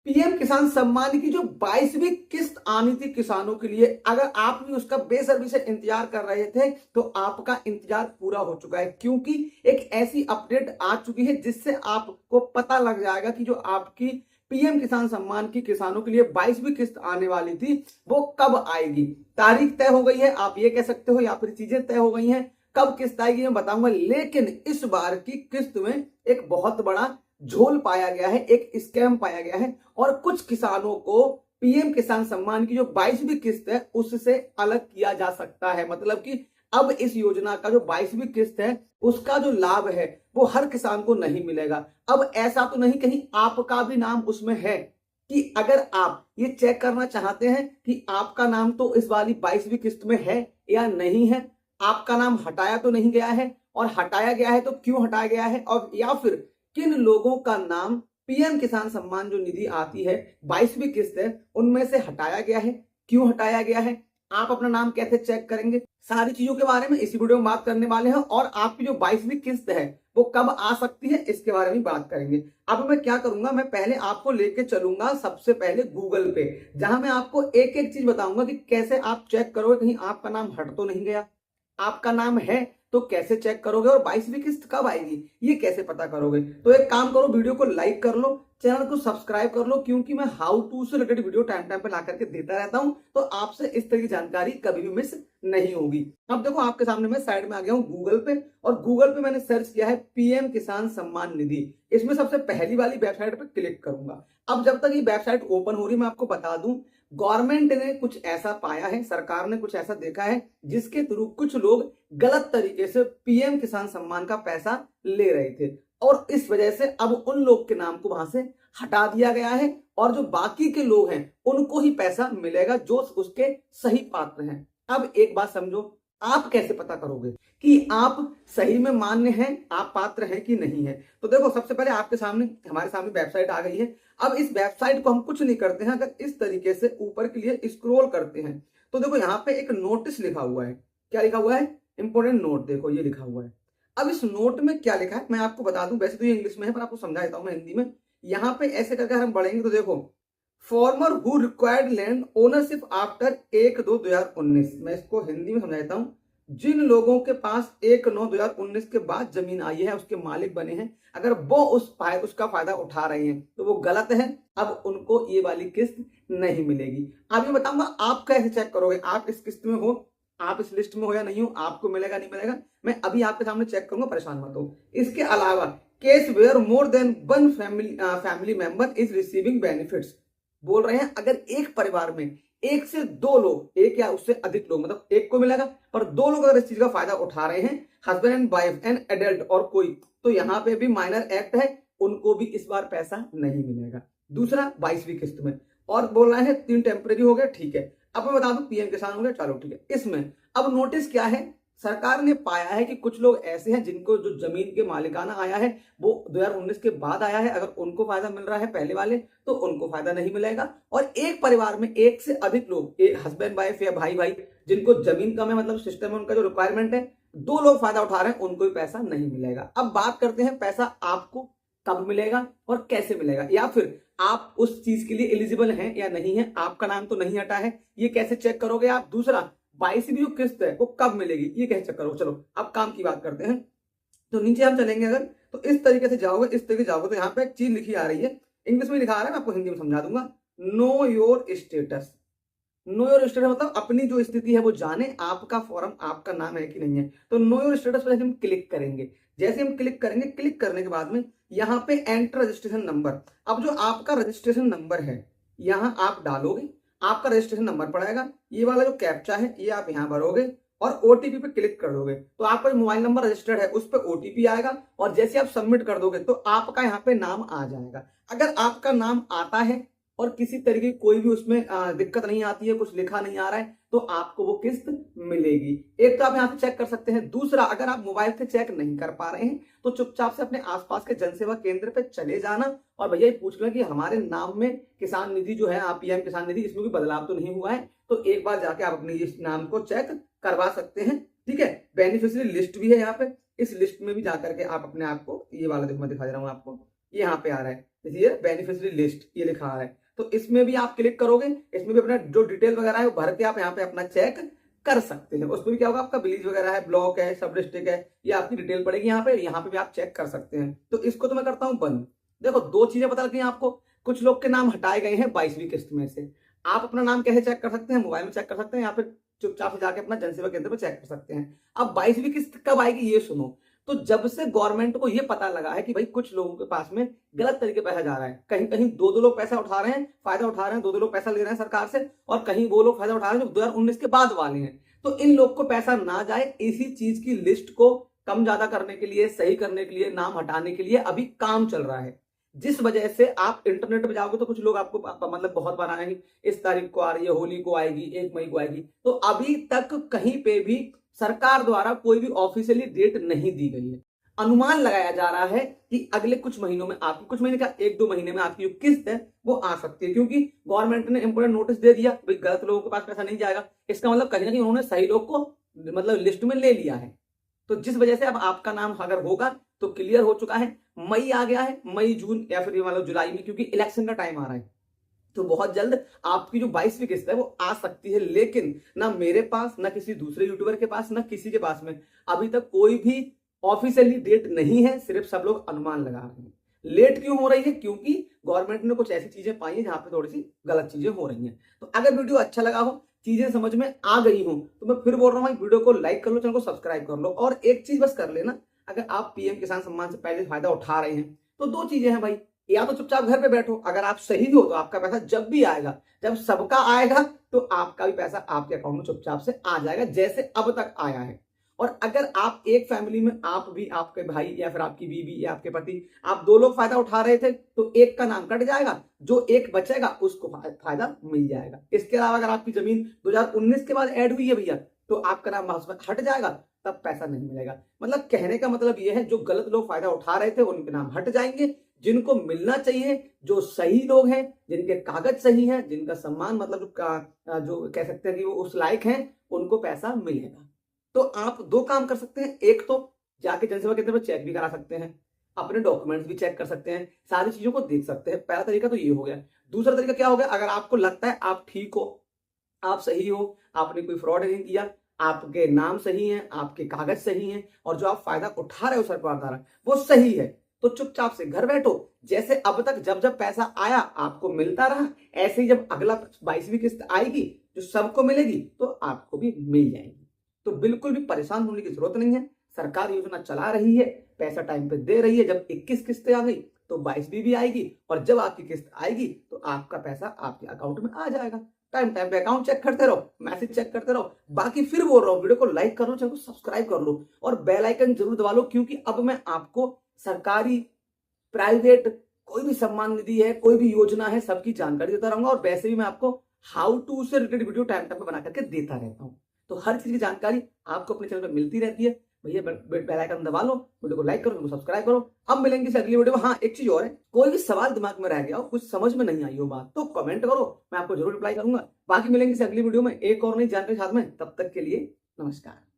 PM किसान सम्मान की जो 22वीं किस्त आनी थी किसानों के लिए, अगर आप भी उसका बेसब्री से इंतजार कर रहे थे तो आपका इंतजार पूरा हो चुका है, क्योंकि एक ऐसी अपडेट आ चुकी है जिससे आपको पता लग जाएगा कि जो आपकी पीएम किसान सम्मान की किसानों के लिए 22वीं किस्त आने वाली थी वो कब आएगी। तारीख तय हो गई है, आप ये कह सकते हो, या फिर चीजें तय हो गई हैं। कब किस्त आएगी मैं बताऊंगा, लेकिन इस बार की किस्त में एक बहुत बड़ा झोल पाया गया है, एक स्कैम पाया गया है और कुछ किसानों को पीएम किसान सम्मान की जो 22वीं किस्त है उससे अलग किया जा सकता है। मतलब कि अब इस योजना का जो 22वीं किस्त है उसका जो लाभ है वो हर किसान को नहीं मिलेगा। अब ऐसा तो नहीं कहीं आपका भी नाम उसमें है कि अगर आप ये चेक करना चाहते हैं कि आपका नाम तो इस वाली 22वीं किस्त में है या नहीं है, आपका नाम हटाया तो नहीं गया है, और हटाया गया है तो क्यों हटाया गया है, और या फिर किन लोगों का नाम पीएम किसान सम्मान जो निधि आती है 22वीं किस्त है उनमें से हटाया गया है, क्यों हटाया गया है, आप अपना नाम कैसे चेक करेंगे, सारी चीजों के बारे में इसी वीडियो में बात करने वाले हैं। और आपकी जो 22वीं किस्त है वो कब आ सकती है इसके बारे में बात करेंगे। अब मैं क्या करूंगा, मैं पहले आपको लेके चलूंगा सबसे पहले गूगल पे, जहां मैं आपको एक एक चीज बताऊंगा कि कैसे आप चेक करोगे कहीं आपका नाम हट तो नहीं गया। आपका नाम है तो कैसे चेक करोगे, और 22वीं किस्त कब आएगी ये कैसे पता करोगे। तो एक काम करो, वीडियो को लाइक कर लो, चैनल को सब्सक्राइब कर लो, क्योंकि मैं हाउ टू से रिलेटेड वीडियो टाइम टाइम पे ला करके देता रहता हूं, तो आपसे इस तरह की जानकारी कभी भी मिस नहीं होगी। अब देखो आपके सामने मैं साइड में आ गया हूं गूगल पे, और गूगल पे मैंने सर्च किया है पीएम किसान सम्मान निधि। इसमें सबसे पहली वाली वेबसाइट पे क्लिक करूंगा। अब जब तक ये वेबसाइट ओपन हो रही मैं आपको बता दूं, गवर्नमेंट ने कुछ ऐसा पाया है, सरकार ने कुछ ऐसा देखा है जिसके थ्रू कुछ लोग गलत तरीके से पीएम किसान सम्मान का पैसा ले रहे थे, और इस वजह से अब उन लोग के नाम को वहां से हटा दिया गया है, और जो बाकी के लोग हैं उनको ही पैसा मिलेगा जो उसके सही पात्र हैं। अब एक बात समझो, आप कैसे पता करोगे कि आप सही में मान्य हैं, आप पात्र हैं कि नहीं है। तो देखो सबसे पहले आपके सामने हमारे सामने वेबसाइट आ गई है। अब इस वेबसाइट को हम कुछ नहीं करते हैं, अगर इस तरीके से ऊपर के लिए स्क्रॉल करते हैं तो देखो यहाँ पे एक नोटिस लिखा हुआ है। क्या लिखा हुआ है? इंपोर्टेंट नोट, देखो ये लिखा हुआ है। अब इस नोट में क्या लिखा है मैं आपको बता दूं, वैसे तो ये इंग्लिश में है पर आपको समझा देता हूं मैं हिंदी में। यहाँ पे ऐसे करके हम बढ़ेंगे तो देखो, farmer who required land ownership after 1/2/2019, मैं इसको हिंदी में समझाता हूं। जिन लोगों के पास 1/9/2019 के बाद जमीन आई है, उसके मालिक बने हैं, अगर वो उसका फायदा उठा रहे हैं तो वो गलत है, अब उनको ये वाली किस्त नहीं मिलेगी। अब ये बताऊंगा आप कैसे चेक करोगे, आप इस किस्त में हो, आप इस लिस्ट में हो या नहीं हो, आपको मिलेगा नहीं मिलेगा, मैं अभी आपके सामने चेक करूंगा, परेशान मत हो। इसके अलावा case where more than one family member is receiving benefits, बोल रहे हैं अगर एक परिवार में एक से दो लोग, एक या उससे अधिक लोग, मतलब एक को मिलेगा पर दो लोग अगर इस चीज का फायदा उठा रहे हैं, husband and wife and adult और कोई, तो यहां पे भी माइनर एक्ट है, उनको भी इस बार पैसा नहीं मिलेगा। दूसरा 22वीं किस्त में, और बोल रहे हैं 3 टेम्परेरी हो गया, ठीक है। अब मैं बता दूं पीएम किसान हो गया, चलो ठीक है। इसमें अब नोटिस क्या है, सरकार ने पाया है कि कुछ लोग ऐसे हैं जिनको जो जमीन के मालिकाना आया है वो 2019 के बाद आया है, अगर उनको फायदा मिल रहा है पहले वाले तो उनको फायदा नहीं मिलेगा। और एक परिवार में एक से अधिक लोग, एक हस्बैंड वाइफ या भाई भाई, जिनको जमीन कम है, मतलब सिस्टम में उनका जो रिक्वायरमेंट है, 2 लोग फायदा उठा रहे हैं, उनको भी पैसा नहीं मिलेगा। अब बात करते हैं पैसा आपको कब मिलेगा और कैसे मिलेगा, या फिर आप उस चीज के लिए एलिजिबल हैं या नहीं है, आपका नाम तो नहीं हटा है, ये कैसे चेक करोगे आप। दूसरा 22वीं जो किस्त है वो कब मिलेगी ये कैसे चेक करोगे। चलो अब काम की बात करते हैं। तो नीचे हम चलेंगे अगर, तो इस तरीके से जाओगे, इस तरीके से जाओगे तो यहाँ पे एक चीज लिखी आ रही है, इंग्लिश में लिखा आ रहा है, मैं आपको हिंदी में समझा दूंगा। Know your status, know your status मतलब अपनी जो स्थिति है वो जाने, आपका फॉर्म, आपका नाम है कि नहीं है। तो नो योर स्टेटस पर हम क्लिक करेंगे, जैसे हम क्लिक करेंगे, क्लिक करने के बाद में यहाँ पे एंटर रजिस्ट्रेशन नंबर, अब जो आपका रजिस्ट्रेशन नंबर है यहाँ आप डालोगे, आपका रजिस्ट्रेशन नंबर पड़ेगा, ये वाला जो कैप्चा है ये आप यहाँ भरोगे और ओटीपी पे क्लिक कर दोगे, तो आपका जो मोबाइल नंबर रजिस्टर्ड है उस पर ओटीपी आएगा, और जैसे आप सबमिट कर दोगे तो आपका यहाँ पे नाम आ जाएगा। अगर आपका नाम आता है और किसी तरीके की कोई भी उसमें दिक्कत नहीं आती है, कुछ लिखा नहीं आ रहा है, तो आपको वो किस्त मिलेगी। एक तो आप यहाँ से चेक कर सकते हैं। दूसरा, अगर आप मोबाइल से चेक नहीं कर पा रहे हैं तो चुपचाप से अपने आसपास के जनसेवा केंद्र पे चले जाना और भैया ये पूछ लें कि हमारे नाम में किसान निधि जो है, आप पीएम किसान निधि, इसमें कोई बदलाव तो नहीं हुआ है, तो एक बार जाके आप अपने इस नाम को चेक करवा सकते हैं। ठीक है, बेनिफिशियरी लिस्ट भी है यहाँ पे, इस लिस्ट में भी जाकर के आप अपने आप को, ये वाला देखो मैं दिखा दे रहा हूँ आपको, ये यहाँ पे आ रहा है, जैसे ये बेनिफिशियरी लिस्ट ये लिखा आ रहा है। तो इसमें भी आप क्लिक करोगे, इसमें भी अपना जो डिटेल वगैरह है वो भर के आप यहाँ पे अपना चेक कर सकते हैं। उसमें भी क्या होगा, आपका विलेज वगैरह है, ब्लॉक है, सब डिस्ट्रिक्ट है, ये आपकी डिटेल पड़ेगी यहाँ पे भी आप चेक कर सकते हैं। तो इसको तो मैं करता हूँ बंद। देखो दो चीजें पता लगी आपको, कुछ लोग के नाम हटाए गए हैं 22वीं किस्त में से। आप अपना नाम कैसे चेक कर सकते हैं, मोबाइल में चेक कर सकते हैं, या फिर चुपचाप से जाके अपना जनसेवा केंद्र में चेक कर सकते हैं। अब 22वीं किस्त कब आएगी ये सुनो। तो जब से गवर्नमेंट को ये पता लगा है कि भाई कुछ लोगों के पास में गलत तरीके पैसा जा रहा है, कहीं कहीं दो लोग पैसा उठा रहे हैं, फायदा उठा रहे हैं, दो लोग पैसा ले रहे हैं सरकार से, और कहीं वो लोग फायदा उठा रहे हैं जो 2019 के बाद वाले हैं। तो इन लोग को पैसा ना जाए, इसी चीज की लिस्ट को कम ज्यादा करने के लिए, सही करने के लिए, नाम हटाने के लिए अभी काम चल रहा है। जिस वजह से आप इंटरनेट पे जाओगे तो कुछ लोग आपको मतलब बहुत बार आएंगे, इस तारीख को आ रही है, होली को आएगी, 1 मई को आएगी। तो अभी तक कहीं पे भी सरकार द्वारा कोई भी ऑफिशियली डेट नहीं दी गई है। अनुमान लगाया जा रहा है कि अगले कुछ महीनों में आपकी, कुछ महीने का 1-2 महीने में आपकी जो किस्त है वो आ सकती है, क्योंकि गवर्नमेंट ने इंपोर्टेंट नोटिस दे दिया, भाई गलत लोगों के पास पैसा नहीं जाएगा। इसका मतलब कहीं ना कहीं उन्होंने सही लोग को मतलब लिस्ट में ले लिया है। तो जिस वजह से अब आपका नाम अगर होगा तो क्लियर हो चुका है। मई आ गया है, मई जून या फिर मतलब जुलाई में, क्योंकि इलेक्शन का टाइम आ रहा है। तो बहुत जल्द आपकी जो 22वीं किस्त है वो आ सकती है। लेकिन ना मेरे पास, ना किसी दूसरे यूट्यूबर के पास, ना किसी के पास में अभी तक कोई भी ऑफिशियली डेट नहीं है। सिर्फ सब लोग अनुमान लगा रहे हैं। लेट क्यों हो रही है? क्योंकि गवर्नमेंट ने कुछ ऐसी चीजें पाई है जहां पे थोड़ी सी गलत चीजें हो रही हैं। तो अगर वीडियो अच्छा लगा हो, चीजें समझ में आ गई हो, तो मैं फिर बोल रहा हूँ वीडियो को लाइक कर लो, चैनल को सब्सक्राइब कर लो। और एक चीज बस कर लेना, अगर आप पीएम किसान सम्मान से पहले फायदा उठा रहे हैं तो दो चीजें हैं भाई, या तो चुपचाप घर पे बैठो, अगर आप सही हो तो आपका पैसा जब भी आएगा, जब सबका आएगा तो आपका भी पैसा आपके अकाउंट में चुपचाप से आ जाएगा, जैसे अब तक आया है। और अगर आप एक फैमिली में, आप भी, आपके भाई या फिर आपकी बीवी या आपके पति, आप 2 लोग फायदा उठा रहे थे तो एक का नाम कट जाएगा, जो एक बचेगा उसको फायदा मिल जाएगा। इसके अलावा अगर आपकी जमीन 2019 के बाद ऐड हुई है भैया, तो आपका नाम हट जाएगा, तब पैसा नहीं मिलेगा। मतलब कहने का मतलब यह है, जो गलत लोग फायदा उठा रहे थे उनके नाम हट जाएंगे, जिनको मिलना चाहिए, जो सही लोग हैं, जिनके कागज सही हैं, जिनका सम्मान मतलब जो कह सकते हैं कि वो उस लायक हैं, उनको पैसा मिलेगा। तो आप 2 काम कर सकते हैं। एक तो जाके जनसेवा केंद्र में चेक भी करा सकते हैं, अपने डॉक्यूमेंट्स भी चेक कर सकते हैं, सारी चीजों को देख सकते हैं। पहला तरीका तो ये हो गया। दूसरा तरीका क्या हो गया, अगर आपको लगता है आप ठीक हो, आप सही हो, आपने कोई फ्रॉड नहीं किया, आपके नाम सही हैं, आपके कागज सही हैं, और जो आप फायदा उठा रहे हो सरकार द्वारा वो सही है, तो चुपचाप से घर बैठो। जैसे अब तक जब जब पैसा आया आपको मिलता रहा, ऐसे ही जब अगला 22वीं किस्त आएगी जो सबको मिलेगी तो आपको भी मिल जाएगी। तो बिल्कुल भी परेशान होने की जरूरत नहीं है। सरकार योजना चला रही है, पैसा टाइम पे दे रही है। जब 21 किस्तें आ गई तो 22वीं भी आएगी, और जब आपकी किस्त आएगी तो आपका पैसा आपके अकाउंट में आ जाएगा। टाइम टाइम पे अकाउंट चेक करते रहो, मैसेज चेक करते रहो। बाकी फिर बोल रहा हूँ, वीडियो को लाइक कर लो, चैनल को सब्सक्राइब कर लो, और बेल आइकन जरूर दबा लो, क्योंकि अब मैं आपको सरकारी, प्राइवेट, कोई भी सम्मान निधि है, कोई भी योजना है, सबकी जानकारी देता रहूंगा। और वैसे भी मैं आपको हाउ टू से रिलेटेड वीडियो टाइम टाइम पे बना करके देता रहता हूँ। तो हर चीज की जानकारी आपको अपने चैनल पर मिलती रहती है। भैया बेल आइकन दबा लो, वीडियो को लाइक करो, सब्सक्राइब करो। अब मिलेंगे इस अगली वीडियो में। हाँ, एक चीज और है, कोई भी सवाल दिमाग में रह गया हो, कुछ समझ में नहीं आई हो बात, तो कमेंट करो, मैं आपको जरूर रिप्लाई करूंगा। बाकी मिलेंगे इस अगली वीडियो में एक और नई जानकारी साथ में। तब तक के लिए नमस्कार।